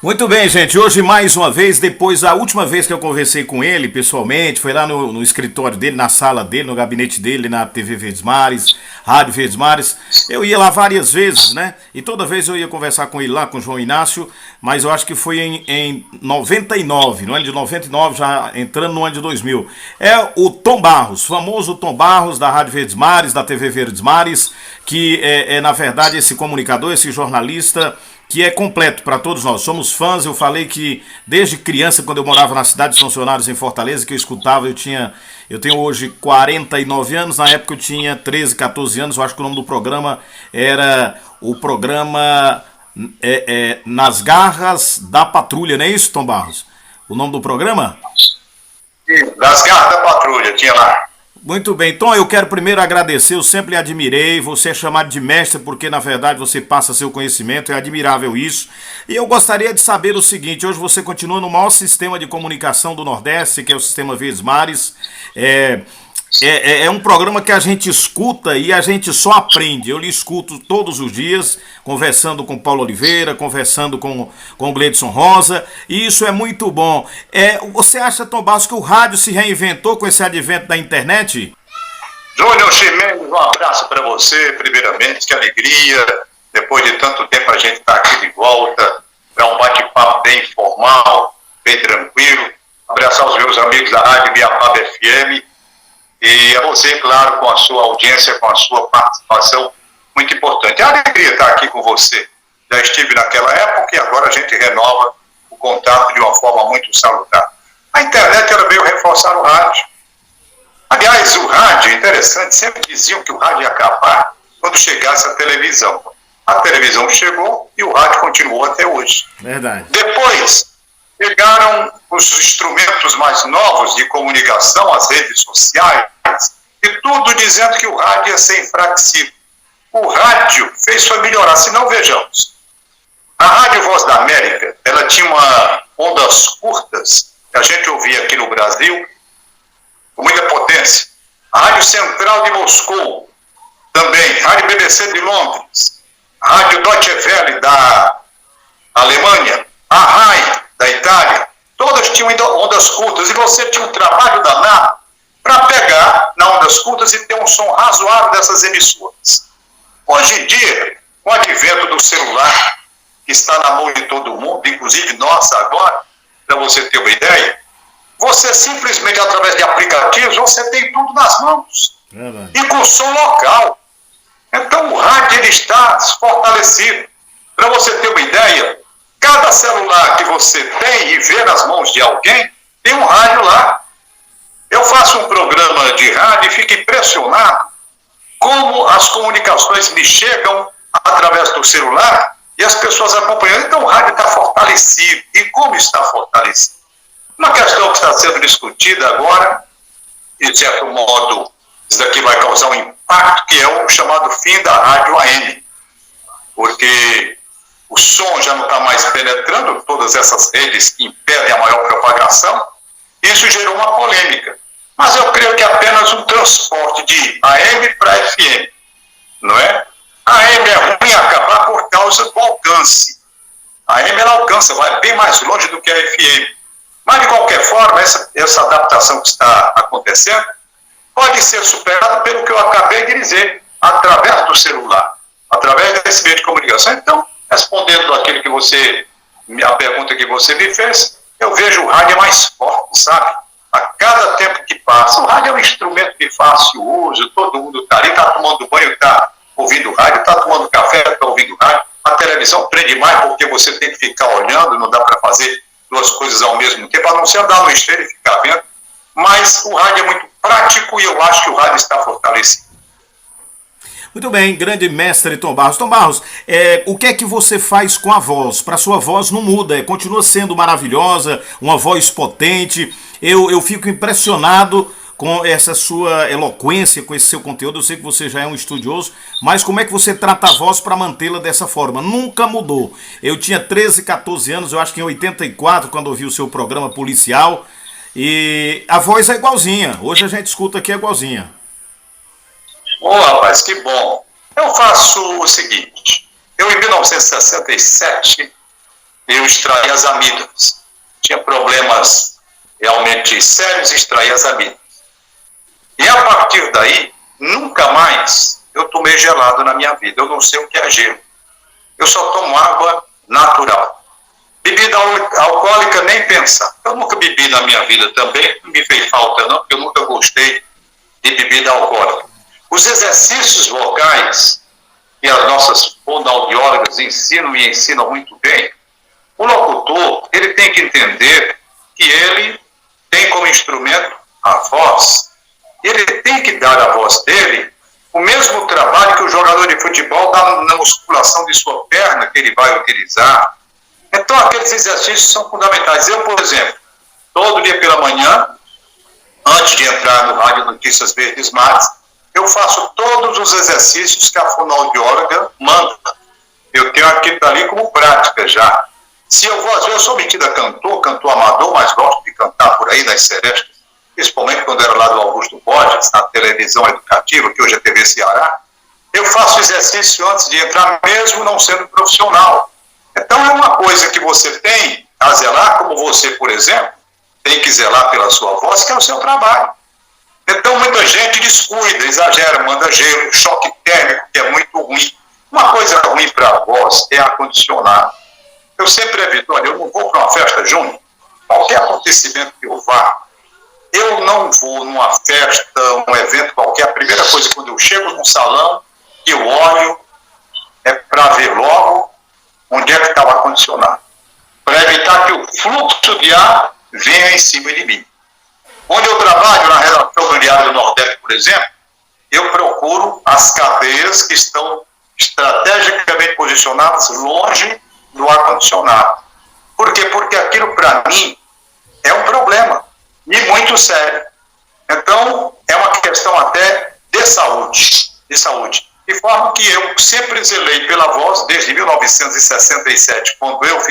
Muito bem, gente. Hoje, mais uma vez, depois da última vez que eu conversei com ele pessoalmente, foi lá no escritório dele, na sala dele, no gabinete dele, na TV Verdes Mares, Rádio Verdes Mares. Eu ia lá várias vezes, né? E toda vez eu ia conversar com ele lá, com o João Inácio, mas eu acho que foi em 99, no ano de 99, já entrando no ano de 2000. É o Tom Barros, famoso Tom Barros, da Rádio Verdes Mares, da TV Verdes Mares, que na verdade, esse comunicador, esse jornalista que é completo para todos nós. Somos fãs, eu falei que desde criança, quando eu morava na cidade dos funcionários em Fortaleza, que eu escutava, eu tenho hoje 49 anos, na época eu tinha 13, 14 anos, eu acho que o nome do programa era o programa Nas Garras da Patrulha, não é isso, Tom Barros? O nome do programa? Nas Garras da Patrulha, tinha lá. Muito bem, Tom, eu quero primeiro agradecer, eu sempre lhe admirei, você é chamado de mestre porque na verdade você passa seu conhecimento, é admirável isso. E eu gostaria de saber o seguinte, hoje você continua no maior sistema de comunicação do Nordeste, que é o Sistema Verdes Mares. É um programa que a gente escuta e a gente só aprende. Eu lhe escuto todos os dias, conversando com Paulo Oliveira, conversando com o Gleidson Rosa, e isso é muito bom. Você acha, Tom Barros, que o rádio se reinventou com esse advento da internet? Júnior Chimenez, um abraço para você, primeiramente, que alegria. Depois de tanto tempo a gente está aqui de volta para um bate-papo bem informal, bem tranquilo. Abraçar os meus amigos da Rádio Biapaba FM. E a você, claro, com a sua audiência, com a sua participação, muito importante. É uma alegria estar aqui com você. Já estive naquela época e agora a gente renova o contato de uma forma muito salutar. A internet, ela veio reforçar o rádio. Aliás, o rádio, interessante, sempre diziam que o rádio ia acabar quando chegasse a televisão. A televisão chegou e o rádio continuou até hoje. Verdade. Depois, chegaram os instrumentos mais novos de comunicação, as redes sociais, e tudo dizendo que o rádio ia ser enfraquecido. O rádio fez foi melhorar, se não vejamos. A Rádio Voz da América, ela tinha ondas curtas, que a gente ouvia aqui no Brasil, com muita potência. A Rádio Central de Moscou, também. Rádio BBC de Londres. A Rádio Deutsche Welle da Alemanha. A RAI da Itália. Todas tinham ondas curtas e você tinha um trabalho danado para pegar nas ondas curtas e ter um som razoável dessas emissoras. Hoje em dia, com o advento do celular, que está na mão de todo mundo, inclusive nossa agora, para você ter uma ideia, você simplesmente, através de aplicativos, você tem tudo nas mãos. E com som local. Então o rádio ele está fortalecido. Para você ter uma ideia, cada celular que você tem e vê nas mãos de alguém, tem um rádio lá. Eu faço um programa de rádio e fico impressionado como as comunicações me chegam através do celular e as pessoas acompanhando. Então o rádio está fortalecido. E como está fortalecido? Uma questão que está sendo discutida agora, e de certo modo isso daqui vai causar um impacto, que é o chamado fim da rádio AM. Porque o som já não está mais penetrando todas essas redes que impedem a maior propagação. Isso gerou uma polêmica. Mas eu creio que é apenas um transporte de AM para FM, não é? A AM é ruim acabar por causa do alcance. A AM ela alcança, vai bem mais longe do que a FM. Mas, de qualquer forma, essa adaptação que está acontecendo pode ser superada pelo que eu acabei de dizer, através do celular, através desse meio de comunicação. Então, respondendo àquilo que a pergunta que você me fez, eu vejo o rádio mais forte, sabe? A cada tempo que passa, o rádio é um instrumento de fácil uso, todo mundo está ali, está tomando banho, está ouvindo rádio, está tomando café, está ouvindo rádio. A televisão prende mais porque você tem que ficar olhando, não dá para fazer duas coisas ao mesmo tempo, a não ser andar no esteiro e ficar vendo. Mas o rádio é muito prático e eu acho que o rádio está fortalecido. Muito bem, grande mestre Tom Barros. Tom Barros, o que é que você faz com a voz? Para sua voz não muda, continua sendo maravilhosa, uma voz potente. Eu fico impressionado com essa sua eloquência, com esse seu conteúdo. Eu sei que você já é um estudioso, mas como é que você trata a voz para mantê-la dessa forma? Nunca mudou. Eu tinha 13, 14 anos, eu acho que em 84, quando ouvi o seu programa policial, e a voz é igualzinha. Hoje a gente escuta aqui igualzinha. Ô, rapaz, que bom. Eu faço o seguinte, eu em 1967 eu extraí as amígdalas. Tinha problemas realmente sérios, extraí as amígdalas. E a partir daí, nunca mais eu tomei gelado na minha vida. Eu não sei o que é gelo. Eu só tomo água natural. Bebida alcoólica, nem pensar. Eu nunca bebi na minha vida também, não me fez falta não, porque eu nunca gostei de bebida alcoólica. Os exercícios vocais, que as nossas fonoaudiólogas ensinam e ensinam muito bem, o locutor, ele tem que entender que ele tem como instrumento a voz. Ele tem que dar à voz dele o mesmo trabalho que o jogador de futebol dá na musculação de sua perna, que ele vai utilizar. Então, aqueles exercícios são fundamentais. Eu, por exemplo, todo dia pela manhã, antes de entrar no Rádio Notícias Verdes Mares, eu faço todos os exercícios que a fonoaudióloga manda. Eu tenho aquilo ali como prática já. Se eu vou, às vezes, eu sou metido a cantor amador, mas gosto de cantar por aí nas serestas, principalmente quando era lá do Augusto Borges, na televisão educativa, que hoje é TV Ceará. Eu faço exercício antes de entrar, mesmo não sendo profissional. Então é uma coisa que você tem a zelar, como você, por exemplo, tem que zelar pela sua voz, que é o seu trabalho. Então muita gente descuida, exagera, manda gelo, choque térmico, que é muito ruim. Uma coisa ruim para a voz é ar-condicionado. Eu sempre evito, olha, eu não vou para uma festa junina, qualquer acontecimento que eu vá, eu não vou numa festa, um evento qualquer, a primeira coisa quando eu chego num salão, eu olho, é para ver logo onde é que está o ar-condicionado, para evitar que o fluxo de ar venha em cima de mim. Onde eu trabalho, na redação do Diário do Nordeste, por exemplo, eu procuro as cadeiras que estão estrategicamente posicionadas longe do ar-condicionado. Por quê? Porque aquilo, para mim, é um problema, e muito sério. Então, é uma questão até de saúde. De forma que eu sempre zelei pela voz, desde 1967, quando eu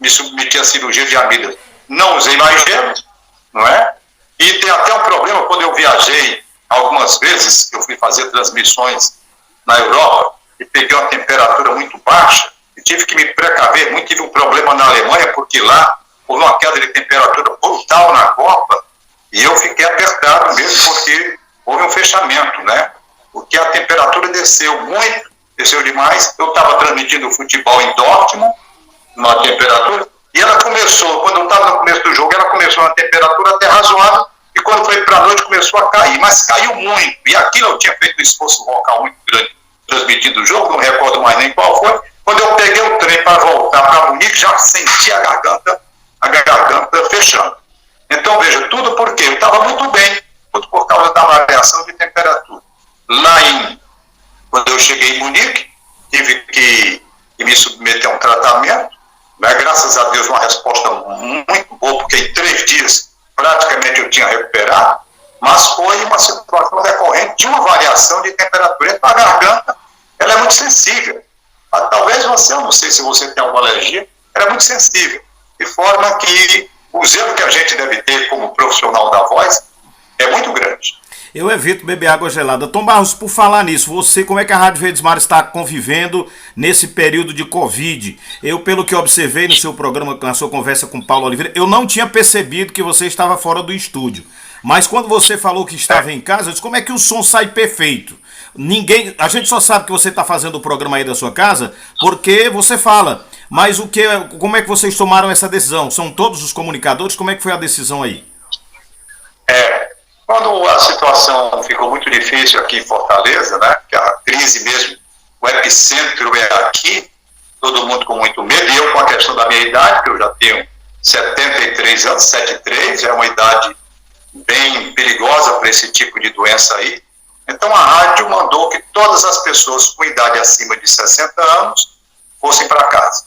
me submeti à cirurgia de amígdalas. Não usei mais gelo, não é? E tem até um problema, quando eu viajei algumas vezes, que eu fui fazer transmissões na Europa, e peguei uma temperatura muito baixa, e tive que me precaver muito, tive um problema na Alemanha, porque lá houve uma queda de temperatura brutal na Copa, e eu fiquei apertado mesmo, porque houve um fechamento, né? Porque a temperatura desceu muito, desceu demais. Eu estava transmitindo o futebol em Dortmund, numa temperatura, e ela começou, quando eu estava no começo do jogo, ela começou na temperatura até razoável, e quando foi para a noite começou a cair, mas caiu muito. E aquilo eu tinha feito um esforço vocal muito grande transmitindo o jogo, não recordo mais nem qual foi. Quando eu peguei o trem para voltar para Munique, já senti a garganta fechando. Então, veja, tudo porque eu estava muito bem, tudo por causa da variação de temperatura. Quando eu cheguei em Munique, tive que me submeter a um tratamento, mas graças a Deus uma resposta muito boa, porque em 3 dias praticamente eu tinha recuperado, mas foi uma situação decorrente de uma variação de temperatura. Então a garganta, ela é muito sensível. Talvez você, eu não sei se você tem alguma alergia, ela é muito sensível. De forma que o zelo que a gente deve ter como profissional da voz é muito grande. Eu evito beber água gelada. Tom Barros, por falar nisso, você, como é que a Rádio Verdes Mares está convivendo nesse período de Covid? Eu, pelo que observei no seu programa, na sua conversa com Paulo Oliveira, eu não tinha percebido que você estava fora do estúdio. Mas quando você falou que estava em casa, eu disse, como é que o som sai perfeito? A gente só sabe que você está fazendo o programa aí da sua casa porque você fala. Mas como é que vocês tomaram essa decisão? São todos os comunicadores? Como é que foi a decisão aí? Quando a situação ficou muito difícil aqui em Fortaleza, né, que a crise mesmo, o epicentro é aqui, todo mundo com muito medo, e eu com a questão da minha idade, que eu já tenho 73 anos, 73, é uma idade bem perigosa para esse tipo de doença aí. Então a rádio mandou que todas as pessoas com idade acima de 60 anos fossem para casa.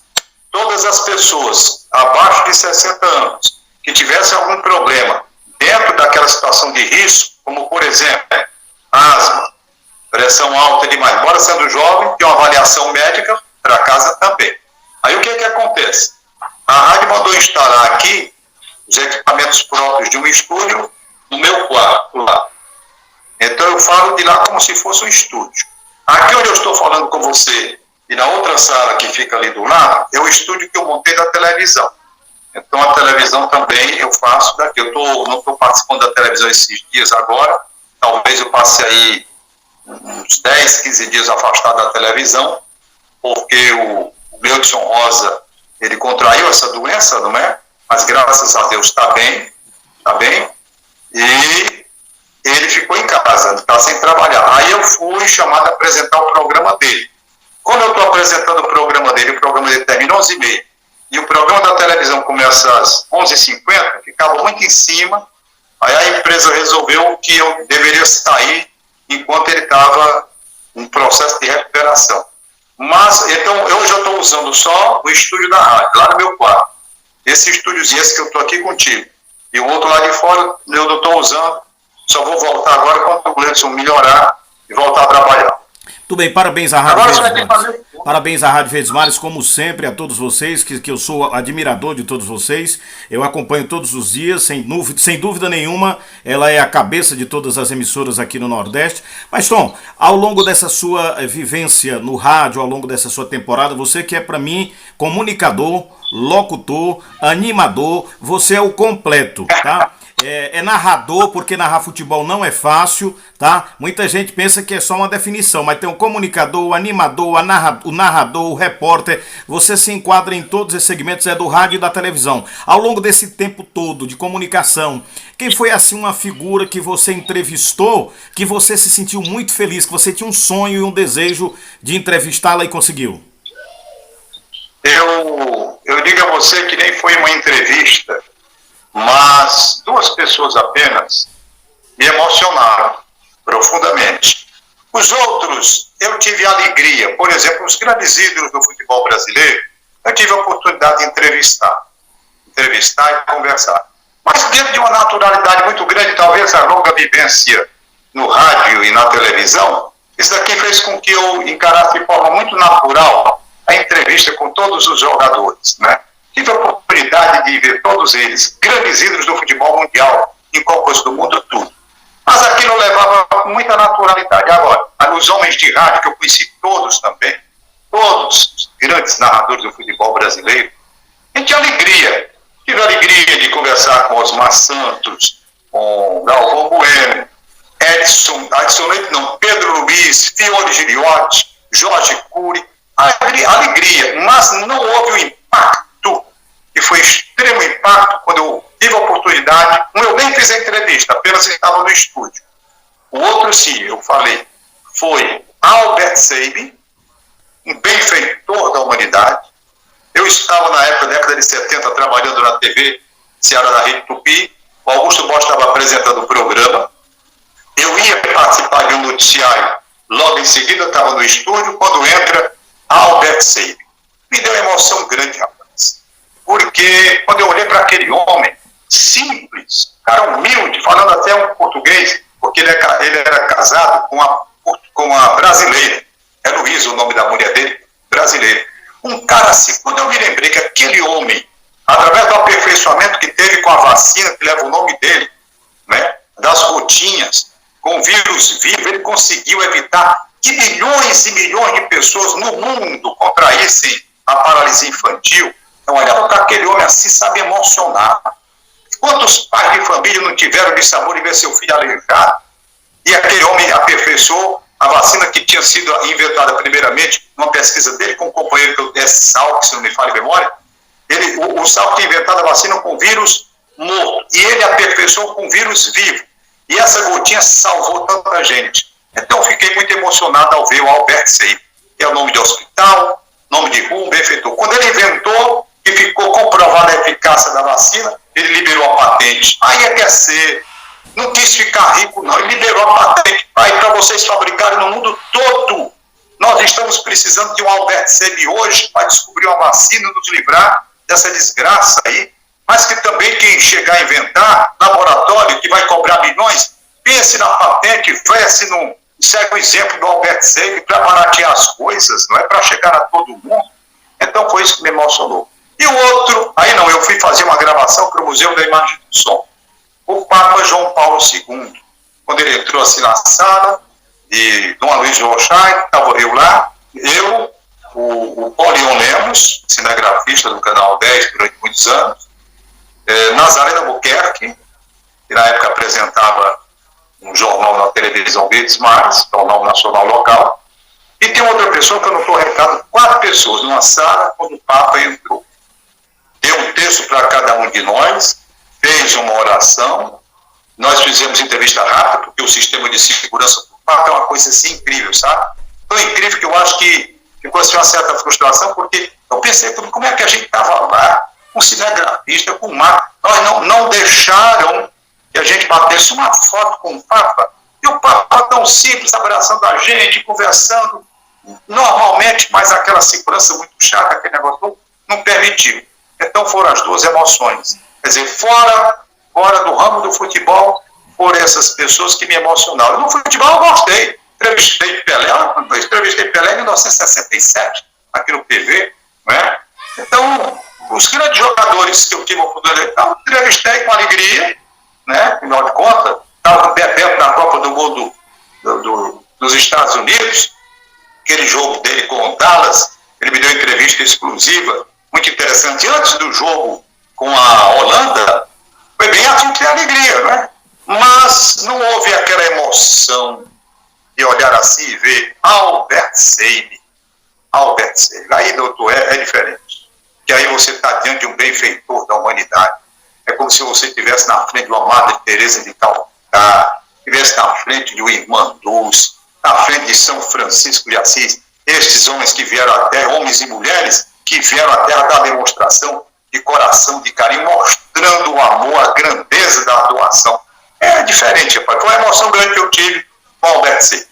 Todas as pessoas abaixo de 60 anos que tivessem algum problema dentro daquela situação de risco, como por exemplo, asma, pressão alta demais, embora sendo jovem, tem uma avaliação médica para casa também. Aí o que acontece? A rádio mandou instalar aqui os equipamentos próprios de um estúdio no meu quarto lá. Então eu falo de lá como se fosse um estúdio. Aqui onde eu estou falando com você, E na outra sala que fica ali do lado, é o estúdio que eu montei da televisão. Então a televisão também eu faço daqui. Eu não estou participando da televisão esses dias agora, talvez eu passe aí uns 10, 15 dias afastado da televisão, porque o Gleudson Rosa, ele contraiu essa doença, não é? Mas graças a Deus está bem, e ele ficou em casa, está sem trabalhar. Aí eu fui chamado a apresentar o programa dele. Quando eu estou apresentando o programa dele termina às 11h30, e o programa da televisão começa às 11h50, ficava muito em cima, aí a empresa resolveu que eu deveria sair enquanto ele estava em processo de recuperação. Mas, então, eu já estou usando só o estúdio da rádio, lá no meu quarto. Esse estúdiozinho, esse que eu estou aqui contigo. E o outro lá de fora, eu não estou usando, só vou voltar agora quando o Gleudson melhorar e voltar a trabalhar. Tudo bem, parabéns à Rádio Verdes. Parabéns à Rádio Verdes Mares, como sempre, a todos vocês, que eu sou admirador de todos vocês. Eu acompanho todos os dias, sem dúvida nenhuma, ela é a cabeça de todas as emissoras aqui no Nordeste. Mas, Tom, ao longo dessa sua vivência no rádio, ao longo dessa sua temporada, você que é, para mim, comunicador, locutor, animador, você é o completo, tá? É narrador, porque narrar futebol não é fácil, tá? Muita gente pensa que é só uma definição, mas tem o comunicador, o animador, o narrador, o repórter. Você se enquadra em todos esses segmentos, é do rádio e da televisão. Ao longo desse tempo todo de comunicação, quem foi assim uma figura que você entrevistou, que você se sentiu muito feliz, que você tinha um sonho e um desejo de entrevistá-la e conseguiu? Eu digo a você que nem foi uma entrevista, mas 2 pessoas apenas me emocionaram profundamente. Os outros, eu tive alegria. Por exemplo, os grandes ídolos do futebol brasileiro, eu tive a oportunidade de entrevistar e conversar. Mas dentro de uma naturalidade muito grande, talvez a longa vivência no rádio e na televisão, isso daqui fez com que eu encarasse de forma muito natural a entrevista com todos os jogadores, né? Tive a oportunidade de ver todos eles, grandes ídolos do futebol mundial, em Copas do Mundo, tudo. Mas aquilo levava com muita naturalidade. Agora, os homens de rádio, que eu conheci todos também, todos os grandes narradores do futebol brasileiro, a gente tinha alegria. Tive a alegria de conversar com Osmar Santos, com Galvão Bueno, Pedro Luiz, Fiore Giliotti, Jorge Cury. Alegria, mas não houve o impacto, e foi extremo impacto quando eu tive a oportunidade. Eu nem fiz a entrevista, apenas estava no estúdio. O outro, sim, eu falei, foi Albert Sabin, um benfeitor da humanidade. Eu estava na década de 70, trabalhando na TV Ceará da Rede Tupi. O Augusto Bosch estava apresentando o programa. Eu ia participar de um noticiário, logo em seguida estava no estúdio, quando entra Albert Sabin. Me deu uma emoção grande, rapaz. Porque quando eu olhei para aquele homem simples, cara humilde, falando até um português, porque ele era casado com uma brasileira. É Luiz o nome da mulher dele, brasileira. Um cara assim, quando eu me lembrei que aquele homem, através do aperfeiçoamento que teve com a vacina, que leva o nome dele, né, das gotinhas, com o vírus vivo, ele conseguiu evitar que milhões e milhões de pessoas no mundo contraíssem a paralisia infantil. Então, olhava para aquele homem assim, sabe emocionar. Quantos pais de família não tiveram de sabor de ver seu filho aleijado? E aquele homem aperfeiçoou a vacina que tinha sido inventada primeiramente, numa pesquisa dele com um companheiro que é o Tess Salk, se não me falha a memória. O Salk tinha inventado a vacina com vírus morto, e ele aperfeiçoou com vírus vivo. E essa gotinha salvou tanta gente. Então eu fiquei muito emocionado ao ver o Albert Sabin, que é o nome de hospital, nome de rua, um benfeitor. Quando ele inventou e ficou comprovada a eficácia da vacina, ele liberou a patente. Aí é quer ser, não quis ficar rico não, ele liberou a patente para vocês fabricarem no mundo todo. Nós estamos precisando de um Albert Sabin hoje para descobrir uma vacina, nos livrar dessa desgraça aí, mas que também quem chegar a inventar, laboratório que vai cobrar milhões, pense na patente, segue o exemplo do Albert Sabin para baratear as coisas, não é para chegar a todo mundo. Então foi isso que me emocionou. E o outro, aí não, eu fui fazer uma gravação para o Museu da Imagem do Som. O Papa João Paulo II, quando ele entrou assim na sala, de Dom Luiz Rothschild, estava eu lá, eu o Paulinho Lemos, cinegrafista do Canal 10 durante muitos anos, Nazaré Albuquerque, que na época apresentava um jornal na televisão Verdes Mares, jornal nacional local, e tem outra pessoa que eu não estou recado, 4 pessoas numa sala quando o Papa entrou. Deu um texto para cada um de nós, fez uma oração, nós fizemos entrevista rápida, porque o sistema de segurança do Papa é uma coisa assim incrível, sabe? Tão incrível que eu acho que ficou assim uma certa frustração, porque eu pensei, como é que a gente estava lá, com cinegrafista, com mar, nós não deixaram que a gente batesse uma foto com o Papa, e o Papa tão simples, abraçando a gente, conversando, normalmente, mas aquela segurança muito chata, aquele negócio não permitiu. Então foram as 2 emoções. Quer dizer, fora do ramo do futebol, por essas pessoas que me emocionaram. No futebol eu gostei. Entrevistei Pelé em 1967, aqui no PV, né? Então, os grandes jogadores que eu tive a oportunidade, eu entrevistei com alegria, né? Afinal de contas, estava com Bebeto na Copa do Mundo dos Estados Unidos, aquele jogo dele com o Dallas, ele me deu uma entrevista exclusiva, muito interessante. Antes do jogo com a Holanda, foi bem assunto de alegria, né? Mas não houve aquela emoção de olhar assim e ver Albert Seib. Aí, doutor, é diferente. Que aí você está diante de um benfeitor da humanidade. É como se você estivesse na frente de uma Madre Teresa de Calcutá, estivesse na frente de uma Irmã Dulce, na frente de São Francisco de Assis. Estes homens que vieram à Terra, homens e mulheres, que vieram à Terra dar demonstração de coração, de carinho, mostrando o amor, a grandeza da doação. É diferente, rapaz. Foi uma emoção grande que eu tive com o Albert Seib.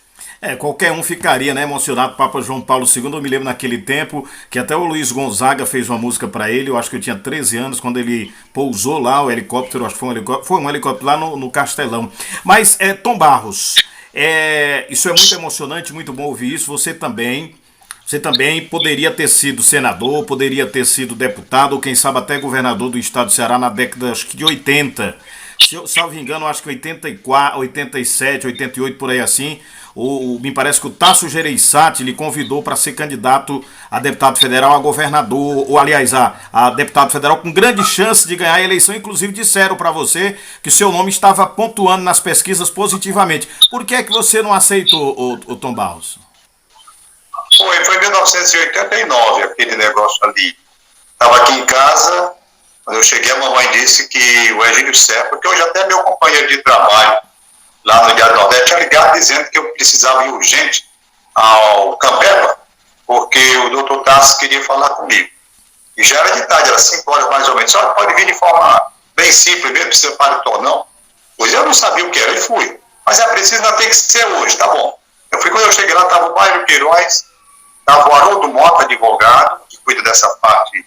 Qualquer um ficaria, né, emocionado. Papa João Paulo II, eu me lembro naquele tempo que até o Luiz Gonzaga fez uma música para ele. Eu acho que eu tinha 13 anos quando ele pousou lá, o helicóptero, acho que foi um helicóptero lá no Castelão. Mas, Tom Barros, isso é muito emocionante, muito bom ouvir isso. Você também poderia ter sido senador, poderia ter sido deputado, ou quem sabe até governador do estado do Ceará na década acho que de 80. Se eu salvo engano, acho que 84, 87, 88, por aí assim. Me parece que o Tasso Gereissati lhe convidou para ser candidato a deputado federal, a governador, ou aliás, a deputado federal, com grande chance de ganhar a eleição. Inclusive disseram para você que o seu nome estava pontuando nas pesquisas positivamente. Por que é que você não aceitou, o Tom Barros? Foi em 1989 aquele negócio ali. Estava aqui em casa, quando eu cheguei, a mamãe disse que o Egílio Serpa, que hoje até é meu companheiro de trabalho lá no Diário do Nordeste, tinha ligado dizendo que eu precisava ir urgente ao Campeba, porque o doutor Tassi queria falar comigo. E já era de tarde, era 5 horas mais ou menos. Só pode vir de forma bem simples, mesmo precisa paletó, não. Pois eu não sabia o que era e fui. Mas é preciso, não tem que ser hoje, tá bom. Quando eu cheguei lá, estava o Mário Queiroz, estava o Haroldo Mota, advogado, que cuida dessa parte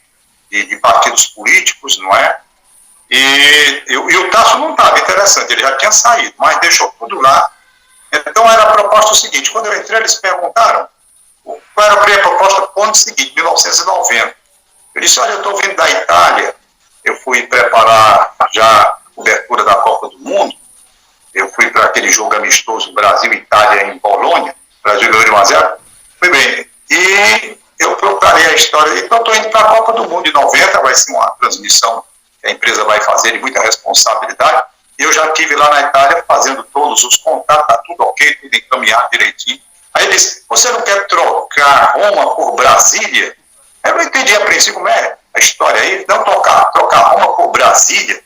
de partidos políticos, não é? E o Tasso não estava, interessante, ele já tinha saído, mas deixou tudo lá. Então era a proposta o seguinte, quando eu entrei, eles perguntaram qual era a proposta para o ano seguinte, 1990. Eu disse, olha, eu estou vindo da Itália, eu fui preparar já a cobertura da Copa do Mundo, eu fui para aquele jogo amistoso Brasil-Itália em Polônia, Brasil ganhou de 1-0, foi bem, e eu procurei a história, então estou indo para a Copa do Mundo de 90, vai ser uma transmissão que a empresa vai fazer de muita responsabilidade, e eu já estive lá na Itália fazendo todos os contatos, está tudo ok, tudo encaminhado direitinho. Aí ele disse, você não quer trocar Roma por Brasília? Eu não entendi a princípio como é a história aí, não trocar Roma por Brasília.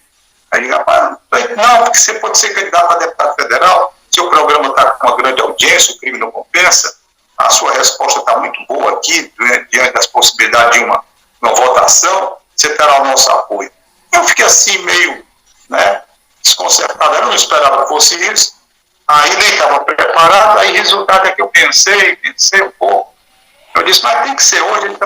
Aí ele, rapaz, não, porque você pode ser candidato a deputado federal, seu programa está com uma grande audiência, o crime não compensa, a sua resposta está muito boa aqui, diante das possibilidades de uma votação, você terá o nosso apoio. Eu fiquei assim meio, né, desconcertado, eu não esperava que fosse isso, aí nem estava preparado, aí resultado é que eu pensei um pouco, eu disse, mas tem que ser hoje,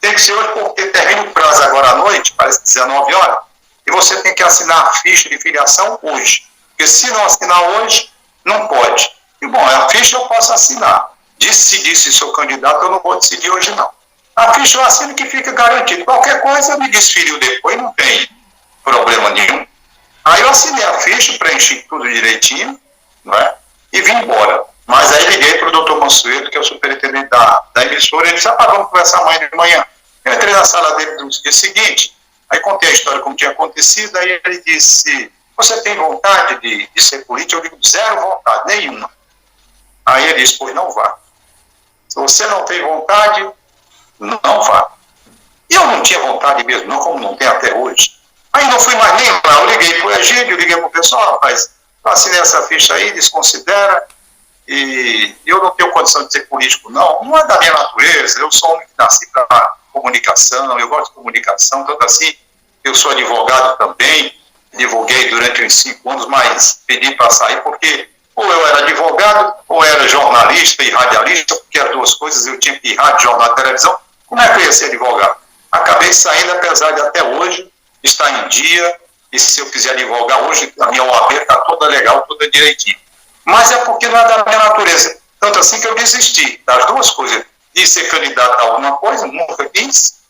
tem que ser hoje porque termina o prazo agora à noite, parece 19 horas, e você tem que assinar a ficha de filiação hoje, porque se não assinar hoje, não pode. E bom, a ficha eu posso assinar, decidir se sou candidato, eu não vou decidir hoje não. A ficha eu assino que fica garantido, qualquer coisa eu me desfilio depois, não tem problema nenhum. Aí eu assinei a ficha, preenchi tudo direitinho, não é? E vim embora. Mas aí liguei para o doutor Mansueto, que é o superintendente da emissora, e ele disse, vamos conversar amanhã de manhã. Eu entrei na sala dele no dia seguinte, aí contei a história como tinha acontecido, aí ele disse, você tem vontade de ser político? Eu digo, zero vontade, nenhuma. Aí ele disse, pois não vá. Se você não tem vontade, não vá. E eu não tinha vontade mesmo, não, como não tem até hoje. Aí não fui mais nem lá, eu liguei para o Egídio, liguei para o pessoal, rapaz, assinei essa ficha aí, desconsidera, e eu não tenho condição de ser político, não é da minha natureza, eu sou homem que nasci para comunicação, eu gosto de comunicação, tanto assim, eu sou advogado também, divulguei durante uns 5 anos, mas pedi para sair porque ou eu era advogado, ou era jornalista e radialista, porque as duas coisas eu tinha que ir rádio, jornal e televisão, como é que eu ia ser advogado? Acabei saindo, apesar de até hoje estar em dia, e se eu quiser advogar hoje, a minha OAB está toda legal, toda direitinho. Mas é porque não é da minha natureza. Tanto assim que eu desisti das duas coisas. De ser candidato a alguma coisa, nunca quis,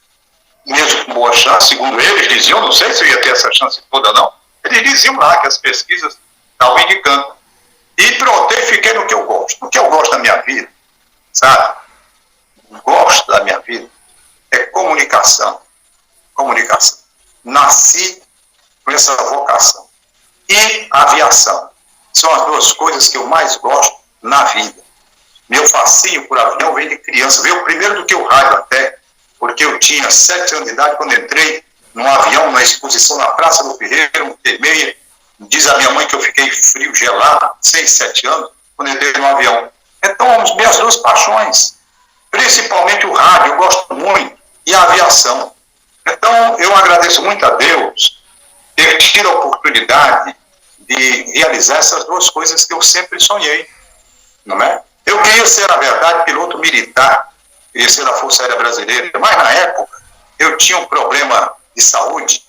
mesmo com boa chance, segundo eles diziam, não sei se eu ia ter essa chance toda não, eles diziam lá que as pesquisas estavam indicando. E pronto, eu fiquei no que eu gosto. O que eu gosto da minha vida, sabe? Gosto da minha vida é comunicação. Comunicação. Nasci com essa vocação. E aviação. São as duas coisas que eu mais gosto na vida. Meu fascínio por avião veio de criança. Veio primeiro do que o rádio até, porque eu tinha 7 anos de idade quando entrei num avião, numa exposição na Praça do Ferreiro, um T6. Diz a minha mãe que eu fiquei frio, gelado, 6, 7 anos, quando entrei no avião. Então, as minhas duas paixões, principalmente o rádio, eu gosto muito, e a aviação. Então, eu agradeço muito a Deus ter tido a oportunidade de realizar essas duas coisas que eu sempre sonhei, não é? Eu queria ser, na verdade, piloto militar, queria ser da Força Aérea Brasileira, mas na época eu tinha um problema de saúde,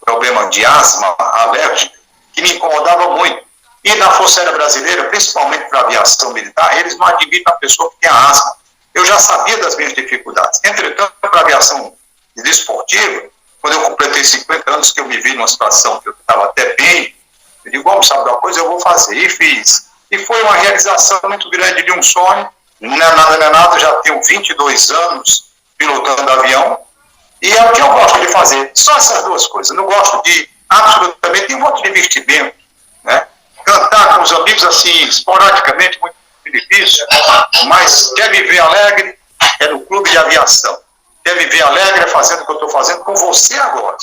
problema de asma alérgica, que me incomodava muito. E na Força Aérea Brasileira, principalmente para a aviação militar, eles não admitem a pessoa que tem asma. Eu já sabia das minhas dificuldades. Entretanto, para a aviação desportiva, quando eu completei 50 anos, que eu me vi numa situação que eu estava até bem, eu digo, vamos, sabe da coisa, eu vou fazer. E fiz. E foi uma realização muito grande de um sonho. Não é nada, já tenho 22 anos pilotando avião. E é o que eu gosto de fazer. Só essas duas coisas. Eu não gosto de, absolutamente, tem um outro divertimento, né? Cantar com os amigos, assim, esporadicamente, muito difícil, mas quer me ver alegre, é no clube de aviação. Quer me ver alegre, é fazendo o que eu estou fazendo com você agora.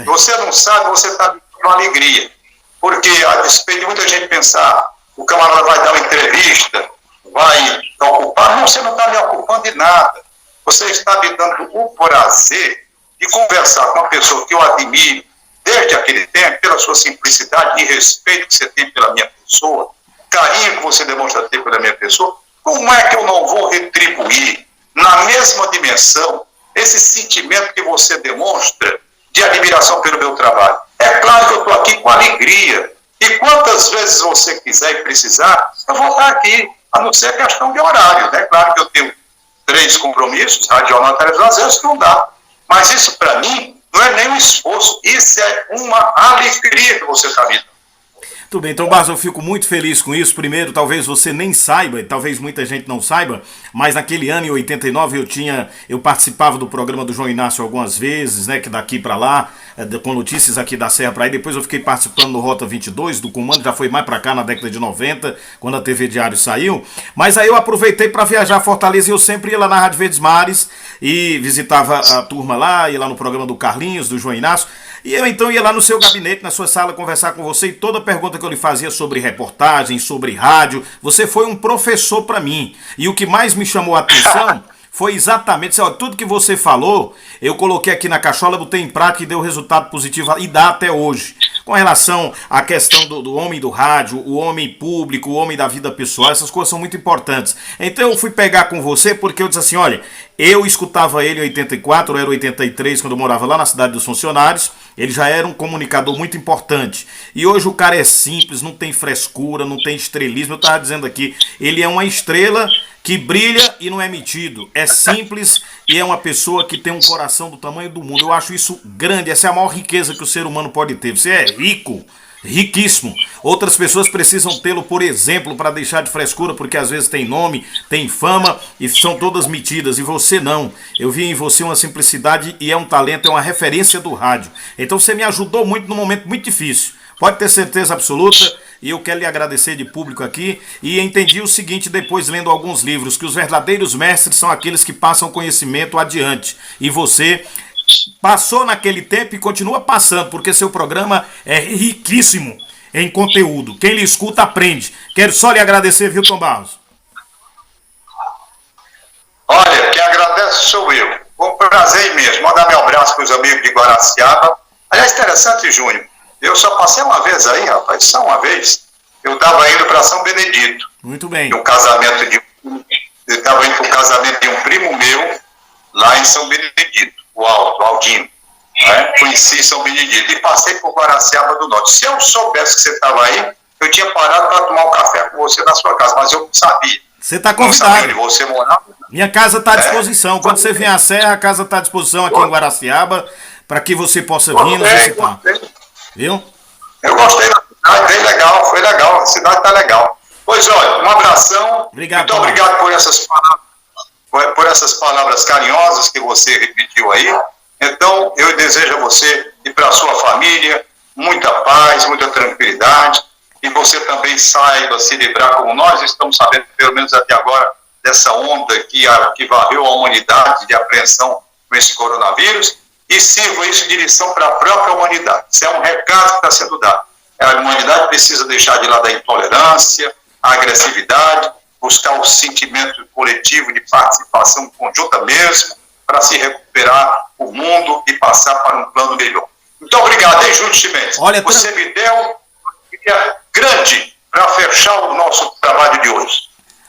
Você não sabe, você está com alegria. Porque, a despeito de muita gente pensar, o camarada vai dar uma entrevista, vai ocupar, não, você não está me ocupando de nada. Você está me dando o prazer de conversar com uma pessoa que eu admiro desde aquele tempo, pela sua simplicidade e respeito que você tem pela minha pessoa, carinho que você demonstra ter pela minha pessoa. Como é que eu não vou retribuir na mesma dimensão esse sentimento que você demonstra de admiração pelo meu trabalho? É claro que eu estou aqui com alegria. E quantas vezes você quiser e precisar, eu vou estar aqui, a não ser questão de horário, né? Claro que eu tenho 3 compromissos, rádio, jornal, televisão, às vezes não dá. Mas isso, para mim, não é nem um esforço, isso é uma alegria que você está me dando. Tudo bem, então, Barros, eu fico muito feliz com isso. Primeiro, talvez você nem saiba, talvez muita gente não saiba, mas naquele ano, em 89, eu participava do programa do João Inácio algumas vezes, né, que daqui para lá, com notícias aqui da Serra para aí. Depois eu fiquei participando do Rota 22, do Comando, já foi mais para cá na década de 90, quando a TV Diário saiu. Mas aí eu aproveitei para viajar a Fortaleza e eu sempre ia lá na Rádio Verdes Mares e visitava a turma lá, ia lá no programa do Carlinhos, do João Inácio. E eu então ia lá no seu gabinete, na sua sala, conversar com você, e toda pergunta que eu lhe fazia sobre reportagem, sobre rádio, você foi um professor para mim. E o que mais me chamou a atenção foi exatamente, ó, tudo que você falou, eu coloquei aqui na cachola, botei em prática e deu resultado positivo, e dá até hoje. Com relação à questão do homem do rádio, o homem público, o homem da vida pessoal, essas coisas são muito importantes. Então eu fui pegar com você porque eu disse assim, olha, eu escutava ele em 84, eu era 83, quando eu morava lá na Cidade dos Funcionários, ele já era um comunicador muito importante. E hoje o cara é simples, não tem frescura, não tem estrelismo. Eu estava dizendo aqui, ele é uma estrela que brilha e não é metido. É simples e é uma pessoa que tem um coração do tamanho do mundo. Eu acho isso grande, essa é a maior riqueza que o ser humano pode ter. Você é rico, riquíssimo. Outras pessoas precisam tê-lo por exemplo para deixar de frescura, porque às vezes tem nome, tem fama e são todas metidas, e você não. Eu vi em você uma simplicidade e é um talento, é uma referência do rádio. Então você me ajudou muito num momento muito difícil. Pode ter certeza absoluta, e eu quero lhe agradecer de público aqui. E entendi o seguinte, depois lendo alguns livros, que os verdadeiros mestres são aqueles que passam conhecimento adiante. E você passou naquele tempo e continua passando, porque seu programa é riquíssimo em conteúdo. Quem lhe escuta aprende. Quero só lhe agradecer, viu, Tom Barros? Olha, quem agradece sou eu. Foi um prazer mesmo. Mandar meu abraço para os amigos de Guaraciaba. Aliás, interessante, Júnior. Eu só passei uma vez aí, rapaz, só uma vez. Eu estava indo para São Benedito. Muito bem. Eu estava indo para o casamento de um primo meu, lá em São Benedito, o Aldinho. Né? Conheci São Benedito e passei por Guaraciaba do Norte. Se eu soubesse que você estava aí, eu tinha parado para tomar um café com você na sua casa, mas eu não sabia. Você está convidado. Não sabia onde você morava. Minha casa está à disposição. Quando você vier à Serra, a casa está à disposição aqui em Guaraciaba, para que você possa vir nos visitar. Viu? Eu gostei da cidade, bem legal, foi legal, a cidade está legal. Pois olha, um abração. Obrigado, muito obrigado por essas palavras carinhosas que você repetiu aí. Então, eu desejo a você e para a sua família muita paz, muita tranquilidade, e você também saiba se livrar, como nós estamos sabendo, pelo menos até agora, dessa onda que varreu a humanidade de apreensão com esse coronavírus, e sirva isso de lição para a própria humanidade. Isso é um recado que está sendo dado. A humanidade precisa deixar de lado a intolerância, a agressividade, buscar o sentimento coletivo de participação conjunta mesmo, para se recuperar o mundo e passar para um plano melhor. Muito obrigado, hein, Júlio Chimenez? Olha, você me deu uma ideia grande para fechar o nosso trabalho de hoje.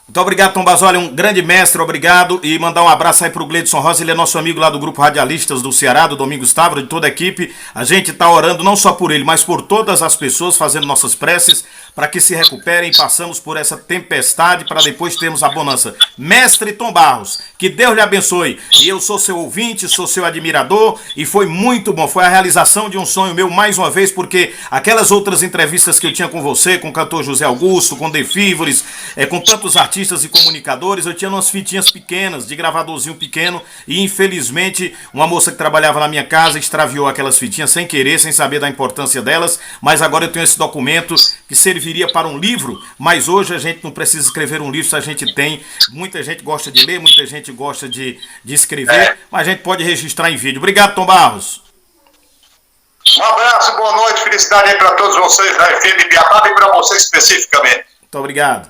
Muito obrigado, Tom Basoli, um grande mestre, obrigado. E mandar um abraço aí pro Gleidson Rosa, ele é nosso amigo lá do Grupo Radialistas do Ceará, do Domingos Távora, de toda a equipe. A gente está orando não só por ele, mas por todas as pessoas, fazendo nossas preces, para que se recuperem, passamos por essa tempestade, para depois termos a bonança. Mestre Tom Barros, que Deus lhe abençoe. E eu sou seu ouvinte, sou seu admirador, e foi muito bom, foi a realização de um sonho meu mais uma vez, porque aquelas outras entrevistas que eu tinha com você, com o cantor José Augusto, com Defívoris, com tantos artistas e comunicadores, eu tinha umas fitinhas pequenas, de gravadorzinho pequeno, e infelizmente uma moça que trabalhava na minha casa extraviou aquelas fitinhas sem querer, sem saber da importância delas, mas agora eu tenho esse documento que serviria para um livro, mas hoje a gente não precisa escrever um livro se a gente tem, muita gente gosta de ler, muita gente gosta de escrever, mas a gente pode registrar em vídeo. Obrigado, Tom Barros. Um abraço, boa noite, felicidade aí para todos vocês da FM Biababa e para você especificamente. Muito obrigado.